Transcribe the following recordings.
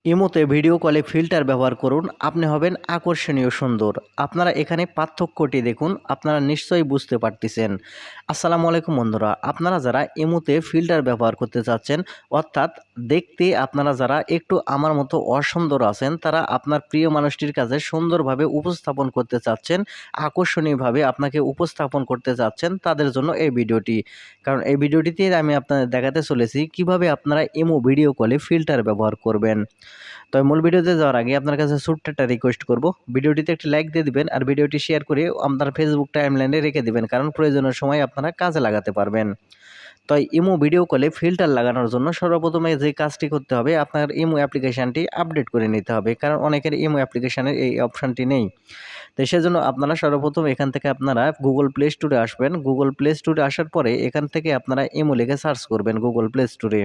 ইমোতে ভিডিও কলে ফিল্টার ব্যবহার করুন, আপনি হবেন আকর্ষণীয় সুন্দর। আপনারা এখানে পার্থক্যটি দেখুন, আপনারা নিশ্চয়ই বুঝতে পারতেছেন। আসসালামু আলাইকুম বন্ধুরা, আপনারা যারা ইমোতে ফিল্টার ব্যবহার করতে চাচ্ছেন, অর্থাৎ দেখতে আপনারা যারা একটু আমার মতো অসুন্দর আছেন, তারা আপনার প্রিয় মানুষটির কাছে সুন্দরভাবে উপস্থাপন করতে চাচ্ছেন, আকর্ষণীয়ভাবে আপনাকে উপস্থাপন করতে চাচ্ছেন, তাদের জন্য এই ভিডিওটি। কারণ এই ভিডিওটিতে আমি আপনাদের দেখাতে চলেছি কিভাবে আপনারা ইমো ভিডিও কলে ফিল্টার ব্যবহার করবেন। তবে মূল ভিডিওতে যাওয়ার আগে আপনার কাছে ছোট্ট একটা রিকোয়েস্ট করব, ভিডিওটিতে একটি লাইক দিয়ে দিবেন আর ভিডিওটি শেয়ার করে আপনার ফেসবুক টাইমলাইনে রেখে দিবেন, কারণ প্রয়োজনের সময় আপনারা কাজে লাগাতে পারবেন। তো ইমো ভিডিও কলে ফিল্টার লাগানোর জন্য সর্বপ্রথমে যে কাজটি করতে হবে, আপনার ইমো অ্যাপ্লিকেশানটি আপডেট করে নিতে হবে, কারণ অনেকের ইমো অ্যাপ্লিকেশানের এই অপশানটি নেই। তো সেজন্য আপনারা সর্বপ্রথম এখান থেকে আপনারা গুগল প্লে স্টোরে আসবেন। গুগল প্লে স্টোরে আসার পরে এখান থেকে আপনারা ইমো লিখে সার্চ করবেন গুগল প্লে স্টোরে।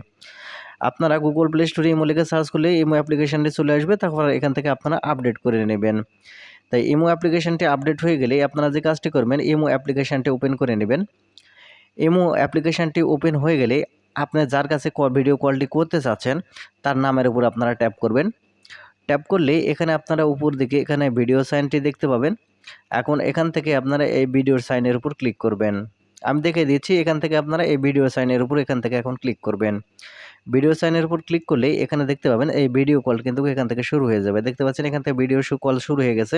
আপনারা গুগল প্লে স্টোরে ইমো লিখে সার্চ করলে ইমো অ্যাপ্লিকেশনটি চলে আসবে। তারপর এখান থেকে আপনারা আপডেট করে নেবেন। তাই ইমো অ্যাপ্লিকেশনটি আপডেট হয়ে গেলে আপনারা যে কাজটি করবেন, ইমো অ্যাপ্লিকেশনটি ওপেন করে নেবেন। ইমো অ্যাপ্লিকেশনটি ওপেন হয়ে গেলে আপনি যার কাছে ভিডিও কলটি করতে চাচ্ছেন, তার নামের উপর আপনারা ট্যাপ করবেন। ট্যাপ করলে এখানে আপনারা উপর দিকে এখানে ভিডিও সাইনটি দেখতে পাবেন। এখন এখান থেকে আপনারা এই ভিডিওর সাইনের উপর ক্লিক করবেন। আমি দেখিয়ে দিচ্ছি, এখান থেকে আপনারা এই ভিডিও সাইনের উপর এখান থেকে এখন ক্লিক করবেন। ভিডিও সাইনের উপর ক্লিক করলেই এখানে দেখতে পাবেন এই ভিডিও কল কিন্তু এখান থেকে শুরু হয়ে যাবে। দেখতে পাচ্ছেন এখান থেকে ভিডিও কল শুরু হয়ে গেছে।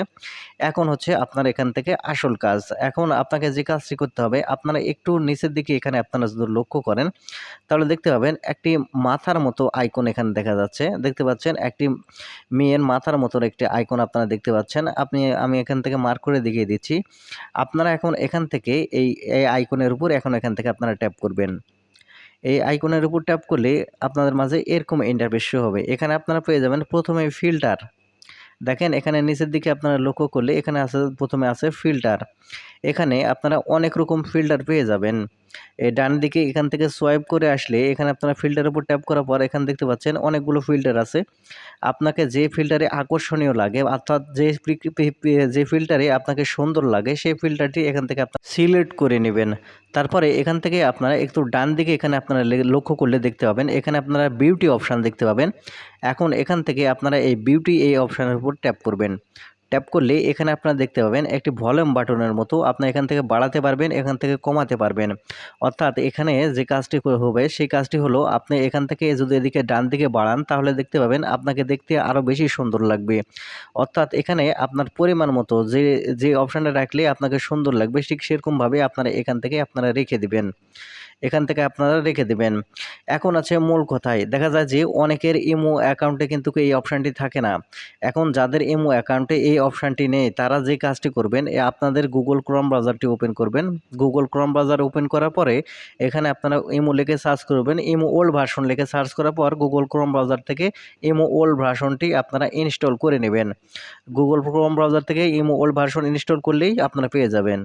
এখন হচ্ছে আপনার এখান থেকে আসল কাজ। এখন আপনাকে যে কাজটি করতে হবে, আপনারা একটু নিচের দিকে এখানে আপনারা যদি লক্ষ্য করেন, তাহলে দেখতে পাবেন একটি মাথার মতো আইকন এখানে দেখা যাচ্ছে। দেখতে পাচ্ছেন একটি মেয়ের মাথার মতন একটি আইকন আপনারা দেখতে পাচ্ছেন। আমি এখান থেকে মার্ক করে দেখিয়ে দিচ্ছি। আপনারা এখন এখান থেকে এই আইকনের উপর এখন এখান থেকে আপনারা ট্যাপ করবেন। এই আইকনের উপর ট্যাপ করলে আপনাদের মাঝে এরকম ইন্টারফেস শো হবে। এখানে আপনারা পেয়ে যাবেন প্রথমে ফিল্টার। দেখেন এখানে নিচের দিকে আপনারা লক্ষ্য করলে এখানে আছে, প্রথমে আছে ফিল্টার। এখানে আপনারা অনেক রকম ফিল্টার পেয়ে যাবেন। এই ডান দিকে এখান থেকে সোয়াইপ করে আসলে এখানে আপনারা ফিল্টারের উপর ট্যাপ করার পর এখানে দেখতে পাচ্ছেন অনেকগুলো ফিল্টার আছে। আপনাকে যে ফিল্টারে আকর্ষণীয় লাগে, অর্থাৎ যে ফিল্টারে আপনাকে সুন্দর লাগে, সেই ফিল্টারটি এখান থেকে আপনারা সিলেক্ট করে নেবেন। তারপরে এখান থেকে আপনারা একটু ডান দিকে এখানে আপনারা লক্ষ্য করলে দেখতে পাবেন এখানে আপনারা বিউটি অপশান দেখতে পাবেন। এখন এখান থেকে আপনারা এই বিউটি এই অপশানের উপর ট্যাপ করবেন। ট্যাপ করলে এখানে আপনারা দেখতে পাবেন একটি ভলিউম বাটনের মতো, আপনারা এখান থেকে বাড়াতে পারবেন, এখান থেকে কমাতে পারবেন। অর্থাৎ এখানে যে কাজটি হবে সেই কাজটি হলো, আপনি এখান থেকে যদি এদিকে ডান দিকে বাড়ান তাহলে দেখতে পাবেন আপনাকে দেখতে আরও বেশি সুন্দর লাগবে। অর্থাৎ এখানে আপনার পরিমাণ মতো যে অপশানটা রাখলে আপনাকে সুন্দর লাগবে, ঠিক সেরকমভাবে আপনারা এখান থেকে আপনারা রেখে দিবেন। এখান থেকে আপনারা রেখে দিবেন। এখন আছে মূল কথায়, দেখা যায় যে অনেকের ইমো অ্যাকাউন্টে কিন্তু এই অপশানটি থাকে না। এখন যাদের ইমো অ্যাকাউন্টে এই অপশানটি নেই, তারা যে কাজটি করবেন, আপনাদের গুগল ক্রোম ব্রাউজারটি ওপেন করবেন। গুগল ক্রোম ব্রাউজার ওপেন করার পরে এখানে আপনারা ইমো লিখে সার্চ করবেন। ইমো ওল্ড ভার্সন লিখে সার্চ করার পর গুগল ক্রোম ব্রাউজার থেকে ইমো ওল্ড ভার্সনটি আপনারা ইনস্টল করে নেবেন। গুগল ক্রোম ব্রাউজার থেকে ইমো ওল্ড ভার্সন ইনস্টল করলেই আপনারা পেয়ে যাবেন।